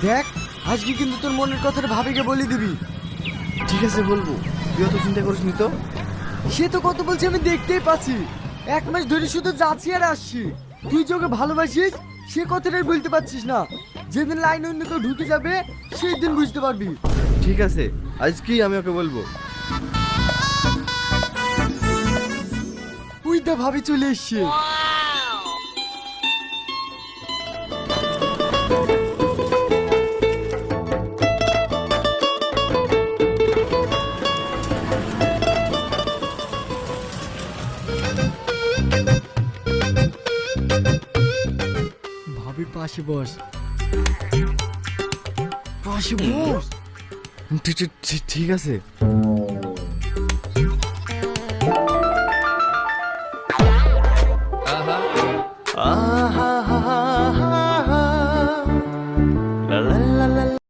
দেখ আজকে কিন্তু তোর মনের কথাটা ভাবিকে বলে দিবি। ঠিক আছে বলবো, তুই অত চিন্তা করিস নি তো। সে তো কত বলছে আমি দেখতেই পাচ্ছি, 1 মাস ধরে শুধু যাচ্ছি আর আসছি। তুই যে ওকে ভালোবাসিস সে কথাটাই বলতে পারছিস না। যেদিন লাইনে অন্য কেউ ঢুকে যাবে সেই দিন বুঝতে পারবি। ঠিক আছে, আজকেই আমি ওকে বলবো। ওই দা ভাবি চলে এসছে। ভাবি পাশে বস, পাশে বস। ঠিক আছে।